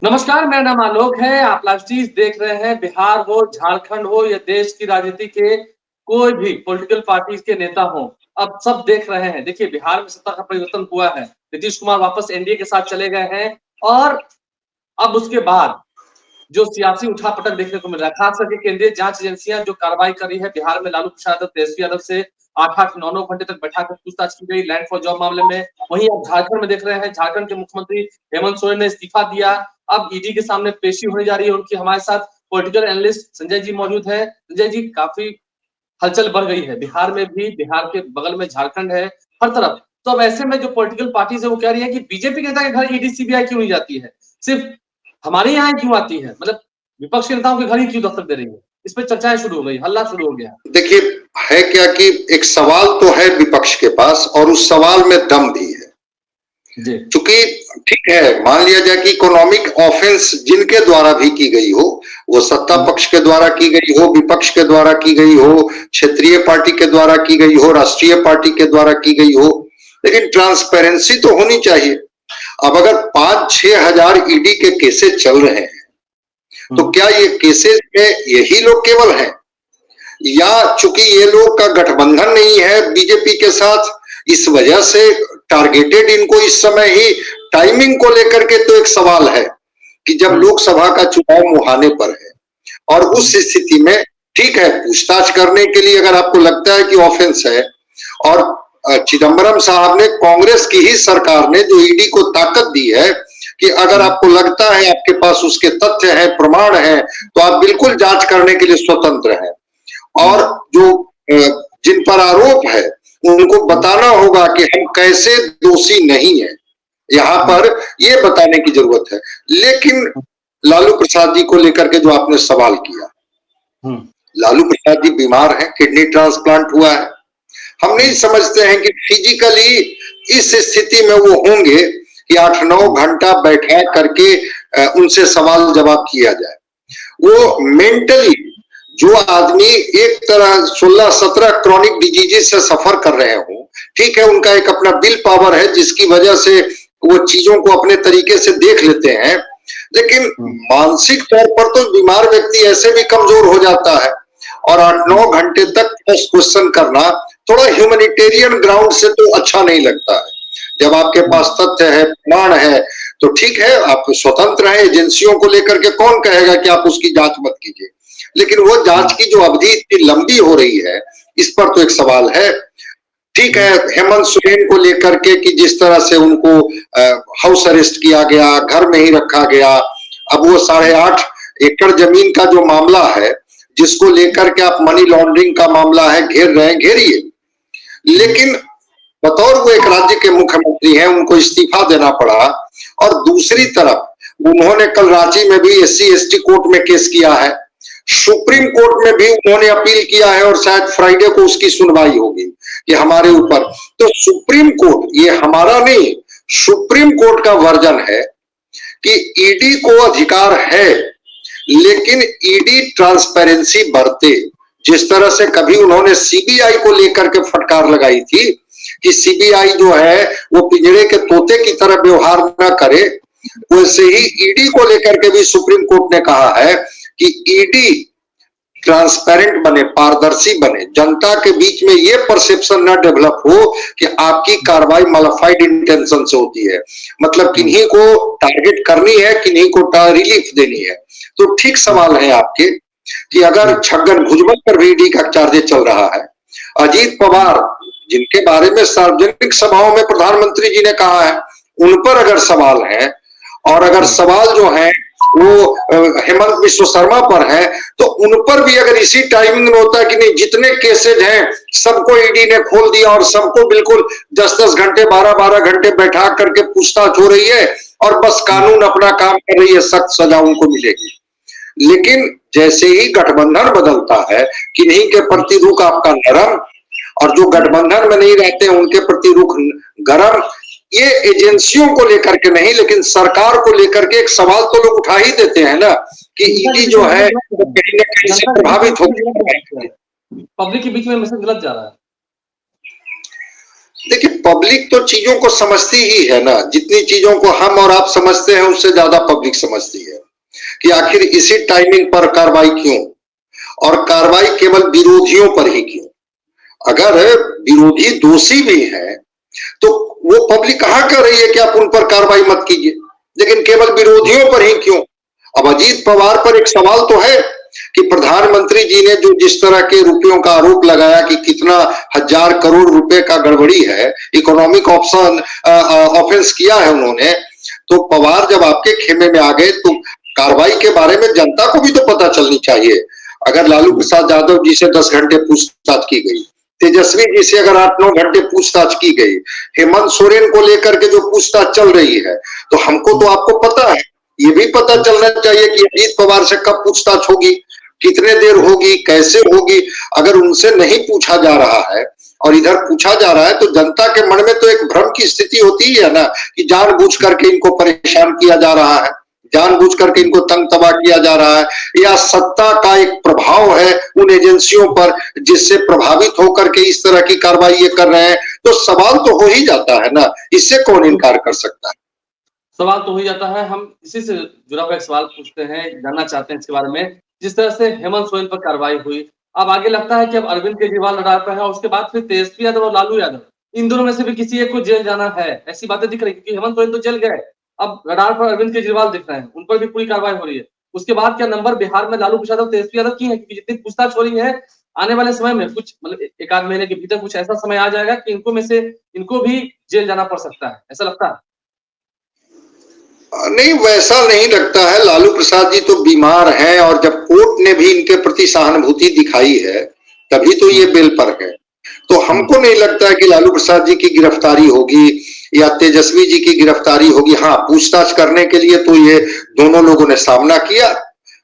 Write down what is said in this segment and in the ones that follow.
नमस्कार, मेरा नाम आलोक है। आप लाइव चीज देख रहे हैं। बिहार हो, झारखंड हो या देश की राजनीति के कोई भी पॉलिटिकल पार्टीज के नेता हो, अब सब देख रहे हैं। देखिए, बिहार में सत्ता का परिवर्तन हुआ है। नीतीश कुमार वापस एनडीए के साथ चले गए हैं और अब उसके बाद जो सियासी उठापटक देखने को मिल रहा है, खास करके केंद्रीय जांच एजेंसियां जो कार्रवाई कर रही है। बिहार में लालू प्रसाद यादव, तेजस्वी यादव से 8-8, 9-9 घंटे तक बैठाकर पूछताछ की गई लैंड फॉर जॉब मामले में। वहीं अब झारखंड में देख रहे हैं, झारखंड के मुख्यमंत्री हेमंत सोरेन ने इस्तीफा दिया। अब ईडी के सामने पेशी होने जा रही है उनकी। हमारे साथ पॉलिटिकल एनालिस्ट संजय जी मौजूद है। संजय जी, काफी हलचल बढ़ गई है बिहार में भी, बिहार के बगल में झारखंड है, हर तरफ। तो अब ऐसे में जो पॉलिटिकल पार्टीज है वो कह रही है कि बीजेपी के नेता के घर ईडी सीबीआई क्यों नहीं जाती है, सिर्फ हमारे यहाँ क्यों आती है? मतलब विपक्ष के नेताओं के घर ही क्यों दस्तक दे रही है? इस पे चर्चाएं शुरू हो गई, हल्ला शुरू हो गया। देखिए, है क्या कि एक सवाल तो है विपक्ष के पास और उस सवाल में दम भी है। चूंकि ठीक है, मान लिया जाए कि इकोनॉमिक ऑफेंस जिनके द्वारा भी की गई हो, वो सत्ता पक्ष के द्वारा की गई हो, विपक्ष के द्वारा की गई हो, क्षेत्रीय पार्टी के द्वारा की गई हो, राष्ट्रीय पार्टी के द्वारा की गई हो, लेकिन ट्रांसपेरेंसी तो होनी चाहिए। अब अगर 5-6 हजार ईडी के केसेस चल रहे हैं, तो क्या ये केसेस में यही लोग केवल हैं, या चूंकि ये लोग का गठबंधन नहीं है बीजेपी के साथ, इस वजह से टारगेटेड इनको इस समय ही टाइमिंग को लेकर के तो एक सवाल है कि जब लोकसभा का चुनाव मुहाने पर है और उस स्थिति में ठीक है, पूछताछ करने के लिए अगर आपको लगता है कि ऑफेंस है, और चिदंबरम साहब ने, कांग्रेस की ही सरकार ने जो ईडी को ताकत दी है कि अगर आपको लगता है आपके पास उसके तथ्य हैं, प्रमाण हैं, तो आप बिल्कुल जांच करने के लिए स्वतंत्र हैं। और जो जिन पर आरोप है उनको बताना होगा कि हम कैसे दोषी नहीं है, यहाँ पर ये बताने की जरूरत है। लेकिन लालू प्रसाद जी को लेकर के जो आपने सवाल किया, लालू प्रसाद जी बीमार हैं, किडनी ट्रांसप्लांट हुआ है। हम नहीं समझते हैं कि फिजिकली इस स्थिति में वो होंगे कि 8-9 घंटा बैठा करके उनसे सवाल जवाब किया जाए। वो मेंटली जो आदमी एक तरह 16-17 क्रॉनिक डिजीजेस से सफर कर रहे हो, ठीक है, उनका एक अपना विल पावर है जिसकी वजह से वो चीजों को अपने तरीके से देख लेते हैं, लेकिन मानसिक तौर पर तो बीमार व्यक्ति ऐसे भी कमजोर हो जाता है। और 8-9 घंटे तक क्वेश्चन करना थोड़ा ह्यूमैनिटेरियन ग्राउंड से तो अच्छा नहीं लगता है। जब आपके पास तथ्य है, प्रमाण है, तो ठीक है, आप स्वतंत्र हैं। एजेंसियों को लेकर के कौन कहेगा कि आप उसकी जांच मत कीजिए, लेकिन वो जांच की जो अवधि इतनी लंबी हो रही है, इस पर तो एक सवाल है। ठीक है, हेमंत सोरेन को लेकर के कि जिस तरह से उनको हाउस अरेस्ट किया गया, घर में ही रखा गया, अब वो 8.5 एकड़ जमीन का जो मामला है, जिसको लेकर के आप मनी लॉन्ड्रिंग का मामला है, घेर रहे हैं, घेरिए, लेकिन बतौर वो एक राज्य के मुख्यमंत्री हैं, उनको इस्तीफा देना पड़ा। और दूसरी तरफ उन्होंने कल रांची में भी SC/ST कोर्ट में केस किया है, सुप्रीम कोर्ट में भी उन्होंने अपील किया है और शायद फ्राइडे को उसकी सुनवाई होगी कि हमारे ऊपर। तो सुप्रीम कोर्ट, ये हमारा नहीं, सुप्रीम कोर्ट का वर्जन है कि ईडी को अधिकार है, लेकिन ईडी ट्रांसपेरेंसी बरते। जिस तरह से कभी उन्होंने सीबीआई को लेकर के फटकार लगाई थी कि सीबीआई जो है वो पिंजरे के तोते की तरह व्यवहार न करे, वैसे ही ईडी को लेकर के भी सुप्रीम कोर्ट ने कहा है कि ईडी ट्रांसपेरेंट बने, पारदर्शी बने, जनता के बीच में ये परसेप्शन ना डेवलप हो कि आपकी कार्रवाई मॉडिफाइड इंटेंशन से होती है, मतलब किन्हीं को टारगेट करनी है, किन्हीं को रिलीफ देनी है। तो ठीक सवाल है आपके कि अगर छगन भुजबल पर भी ईडी का चार्जेस चल रहा है, अजीत पवार जिनके बारे में सार्वजनिक सभाओं में प्रधानमंत्री जी ने कहा है, उन पर अगर सवाल है, और अगर सवाल जो है वो हेमंत बिश्व शर्मा पर है, तो उन पर भी अगर इसी टाइमिंग में होता है कि नहीं, जितने केसेज हैं सबको ईडी ने खोल दिया और सबको बिल्कुल 10-10 घंटे, 12-12 घंटे बैठा करके पूछताछ हो रही है और बस कानून अपना काम कर रही है, सख्त सजा उनको मिलेगी। लेकिन जैसे ही गठबंधन बदलता है, किन्हीं के प्रति रुख आपका नरम, और जो गठबंधन में नहीं रहते हैं उनके प्रति रुख गरम। ये एजेंसियों को लेकर के नहीं, लेकिन सरकार को लेकर के एक सवाल तो लोग उठा ही देते हैं ना कि ईडी जो है कहीं न कहीं से प्रभावित होती है। पब्लिक के बीच में मैसेज गलत जा रहा है। देखिए, पब्लिक तो चीजों को समझती ही है ना, जितनी चीजों को हम और आप समझते हैं उससे ज्यादा पब्लिक समझती है कि आखिर इसी टाइमिंग पर कार्रवाई क्यों, और कार्रवाई केवल विरोधियों पर ही क्यों। अगर विरोधी दोषी भी है तो वो पब्लिक कहां कर रही है कि आप उन पर कार्रवाई मत कीजिए, लेकिन केवल विरोधियों पर ही क्यों। अब अजीत पवार पर एक सवाल तो है कि प्रधानमंत्री जी ने जो जिस तरह के रुपयों का आरोप लगाया कि कितना 1000 करोड़ रुपए का गड़बड़ी है, इकोनॉमिक ऑफेंस किया है उन्होंने, तो पवार जब आपके खेमे में आ गए तो कार्रवाई के बारे में जनता को भी तो पता चलनी चाहिए। अगर लालू प्रसाद यादव जी से 10 घंटे पूछताछ की गई, तेजस्वी जी से अगर 8-9 घंटे पूछताछ की गई, हेमंत सोरेन को लेकर के जो पूछताछ चल रही है, तो हमको तो आपको पता है, ये भी पता चलना चाहिए कि अजीत पवार से कब पूछताछ होगी, कितने देर होगी, कैसे होगी। अगर उनसे नहीं पूछा जा रहा है और इधर पूछा जा रहा है तो जनता के मन में तो एक भ्रम की स्थिति होती है ना कि जानबूझ करके इनको परेशान किया जा रहा है, जानबूझ करके इनको तंग तबाह किया जा रहा है, या सत्ता का एक प्रभाव है उन एजेंसियों पर जिससे प्रभावित होकर के इस तरह की कार्रवाई ये कर रहे हैं। तो सवाल तो हो ही जाता है ना, इससे कौन इनकार कर सकता है। सवाल तो हो ही जाता है। हम इसी से जुड़ा हुआ एक सवाल पूछते हैं, जानना चाहते हैं इसके बारे में। जिस तरह से हेमंत सोरेन पर कार्रवाई हुई, अब आगे लगता है कि अब अरविंद केजरीवाल रडार पर है और उसके बाद फिर तेजस्वी यादव और लालू यादव, इन दोनों में से भी किसी एक को जेल जाना है, ऐसी बातें दिख रही है। क्योंकि हेमंत सोरेन तो जेल गए, अब रडार पर अरविंद केजरीवाल दिख रहे हैं, उन पर भी पूरी कार्रवाई हो रही है। उसके बाद क्या नंबर बिहार में लालू प्रसाद और तेजस्वी यादव की है? क्योंकि जितनी पूछताछ हो रही है, आने वाले समय में कुछ मतलब एक आध महीने के भीतर कुछ ऐसा समय आ जाएगा कि इनको में से इनको भी जेल जाना पड़ सकता है, ऐसा लगता है? नहीं, वैसा नहीं लगता है। लालू प्रसाद जी तो बीमार हैं और जब कोर्ट ने भी इनके प्रति सहानुभूति दिखाई है तभी तो ये बेल पर है। तो हमको नहीं लगता है कि लालू प्रसाद जी की गिरफ्तारी होगी या तेजस्वी जी की गिरफ्तारी होगी। हाँ, पूछताछ करने के लिए तो ये दोनों लोगों ने सामना किया।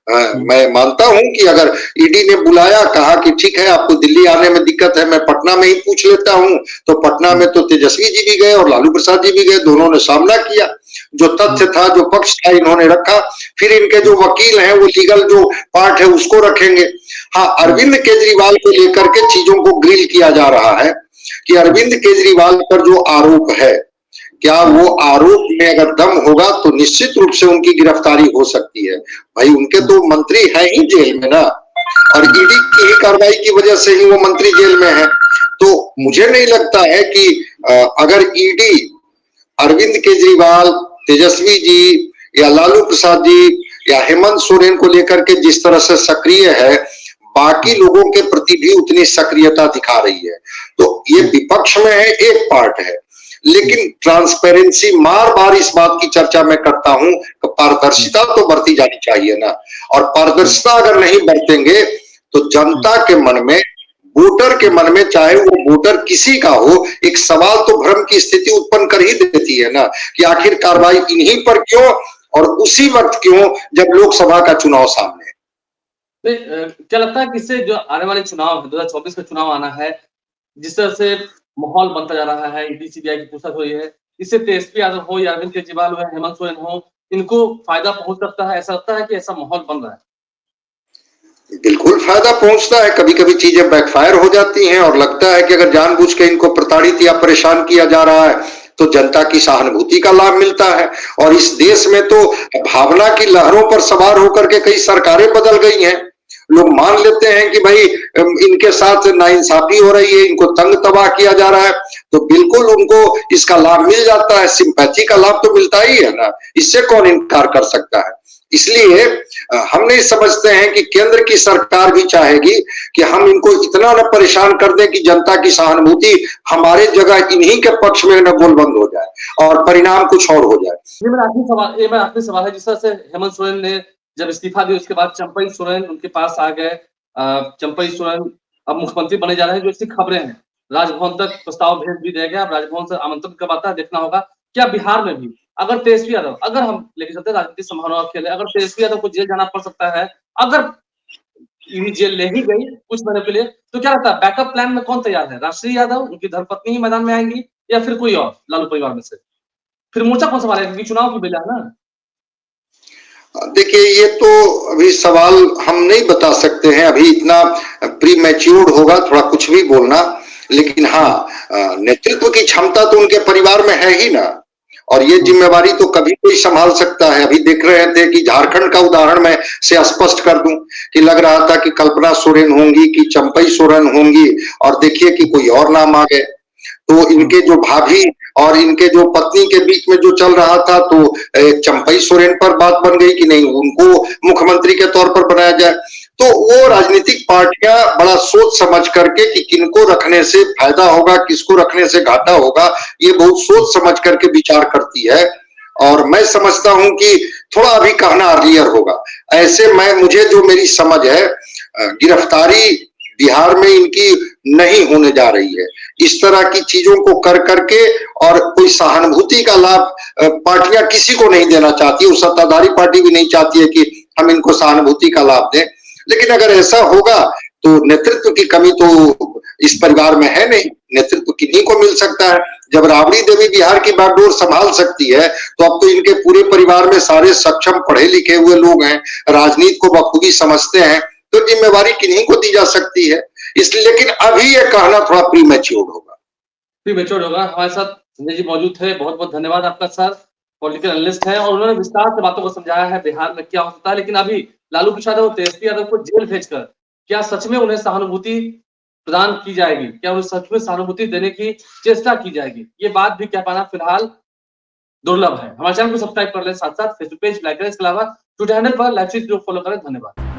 मैं मानता हूं कि अगर ईडी ने बुलाया, कहा कि ठीक है आपको दिल्ली आने में दिक्कत है, मैं पटना में ही पूछ लेता हूं, तो पटना में तो तेजस्वी जी भी गए और लालू प्रसाद जी भी गए, दोनों ने सामना किया। जो तथ्य था, जो पक्ष था, इन्होंने रखा। फिर इनके जो वकील हैं वो लीगल जो पार्ट है उसको रखेंगे। हाँ, अरविंद केजरीवाल को लेकर के चीजों को ग्रिल किया जा रहा है कि अरविंद केजरीवाल पर जो आरोप है, क्या वो आरोप में अगर दम होगा तो निश्चित रूप से उनकी गिरफ्तारी हो सकती है। भाई उनके तो मंत्री है ही जेल में ना, और ईडी की ही कार्रवाई की वजह से ही वो मंत्री जेल में है। तो मुझे नहीं लगता है कि अगर ईडी अरविंद केजरीवाल, तेजस्वी जी या लालू प्रसाद जी या हेमंत सोरेन को लेकर के जिस तरह से सक्रिय है, बाकी लोगों के प्रति भी उतनी सक्रियता दिखा रही है। तो ये विपक्ष में है, एक पार्ट है, लेकिन ट्रांसपेरेंसी, बार बार इस बात की चर्चा मैं करता हूं कि पारदर्शिता तो बरती जानी चाहिए ना, और पारदर्शिता अगर नहीं बरतेंगे तो जनता के मन में, वोटर के मन में, चाहे वो वोटर किसी का हो, एक सवाल तो भ्रम की स्थिति उत्पन्न कर ही देती है ना कि आखिर कार्रवाई इन्हीं पर क्यों और उसी वक्त क्यों जब लोकसभा का चुनाव सामने है। क्या लगता है कि इससे जो आने वाले चुनाव 2024 का चुनाव आना है, जिस तरह से माहौल बनता जा रहा है, ईडी सीबीआई की पूछताछ हो रही है, इससे तेजस्वी यादव हो या अरविंद केजरीवाल हो, हेमंत सोरेन हो, इनको फायदा पहुंच सकता है? ऐसा लगता है कि ऐसा माहौल बन रहा है? बिल्कुल फायदा पहुंचता है। कभी कभी चीजें बैकफायर हो जाती हैं और लगता है कि अगर जानबूझ के इनको प्रताड़ित या परेशान किया जा रहा है तो जनता की सहानुभूति का लाभ मिलता है। और इस देश में तो भावना की लहरों पर सवार होकर के कई सरकारें बदल गई हैं। लोग मान लेते हैं कि भाई इनके साथ नाइंसाफी हो रही है, इनको तंग तबाह किया जा रहा है, तो बिल्कुल उनको इसका लाभ मिल जाता है, सिंपैथी का लाभ तो मिलता ही है ना, इससे कौन इनकार कर सकता है। इसलिए हम नहीं समझते हैं कि केंद्र की सरकार भी चाहेगी कि हम इनको इतना न परेशान कर दें कि जनता की सहानुभूति हमारे जगह इन्हीं के पक्ष में न गोलबंद हो जाए और परिणाम कुछ और हो जाए। ये मेरा आखिरी सवाल है। जिस तरह से हेमंत सोरेन ने जब इस्तीफा दिया उसके बाद चंपई सोरेन उनके पास आ गए। चंपई सोरेन अब मुख्यमंत्री बने जा रहे हैं, जो ऐसी खबरें हैं। राजभवन तक प्रस्ताव भेज भी दिया गया, अब राजभवन से आमंत्रण कब आता है देखना होगा। क्या बिहार में भी अगर तेजस्वी यादव, अगर हम लेके चलते राजनीतिक संभावनाओं खेले, अगर तेजस्वी यादव को जेल जाना पड़ सकता है, अगर ईडी जेल ले ही गई कुछ महीने के लिए, तो क्या लगता है बैकअप प्लान में कौन तैयार है? राष्ट्रीय यादव, उनकी धर्मपत्नी ही मैदान में आएंगी या फिर कोई और लालू परिवार में से? फिर मोर्चा कौन संभालेगा? क्योंकि चुनाव की बेला है ना। देखिए, ये तो अभी सवाल हम नहीं बता सकते हैं, अभी इतना प्री मैच्योर्ड होगा थोड़ा कुछ भी बोलना। लेकिन हाँ, नेतृत्व की क्षमता तो उनके परिवार में है ही ना, और ये जिम्मेवारी तो कभी कोई संभाल सकता है। अभी देख रहे थे कि झारखंड का उदाहरण मैं से स्पष्ट कर दूं कि लग रहा था कि कल्पना सोरेन होंगी कि चंपई सोरेन होंगी, और देखिए कि कोई और नाम आ गए। तो इनके जो भाभी और इनके जो पत्नी के बीच में जो चल रहा था, तो चंपई सोरेन पर बात बन गई कि नहीं, उनको मुख्यमंत्री के तौर पर बनाया जाए। तो वो राजनीतिक पार्टियां बड़ा सोच समझ करके कि किनको रखने से फायदा होगा, किसको रखने से घाटा होगा, ये बहुत सोच समझ करके विचार करती है। और मैं समझता हूं कि थोड़ा अभी कहना अर्लियर होगा। ऐसे मुझे जो मेरी समझ है, गिरफ्तारी बिहार में इनकी नहीं होने जा रही है। इस तरह की चीजों को कर करके, और कोई सहानुभूति का लाभ पार्टियां किसी को नहीं देना चाहती, वो सत्ताधारी पार्टी भी नहीं चाहती है कि हम इनको सहानुभूति का लाभ दें। लेकिन अगर ऐसा होगा तो नेतृत्व की कमी तो इस परिवार में है नहीं, नेतृत्व किन्हीं को मिल सकता है। जब राबड़ी देवी बिहार की बागडोर संभाल सकती है, तो अब तो इनके पूरे परिवार में सारे सक्षम पढ़े लिखे हुए लोग हैं, राजनीति को बखूबी समझते हैं, तो जिम्मेवारी किन्हीं को दी जा सकती है। इसलिए लेकिन अभी ये कहना थोड़ा प्रीमैच्योर होगा। प्रीमैच्योर होगा। हमारे साथ संजय जी मौजूद थे, बहुत बहुत धन्यवाद आपका सर। पॉलिटिकल एनालिस्ट हैं और उन्होंने विस्तार से बातों को समझाया है बिहार में क्या होता है। लेकिन अभी लालू प्रसाद और तेजस्वी यादव को जेल भेजकर क्या सच में उन्हें सहानुभूति प्रदान की जाएगी, क्या उन्हें सच में सहानुभूति देने की चेष्टा की जाएगी, ये बात भी कह पाना फिलहाल दुर्लभ है। हमारे चैनल को सब्सक्राइब कर लें, साथ साथ फेसबुक पेज लाइक करें। इसके अलावा ट्विटर हैंडल पर लाइव फॉलो करें। धन्यवाद।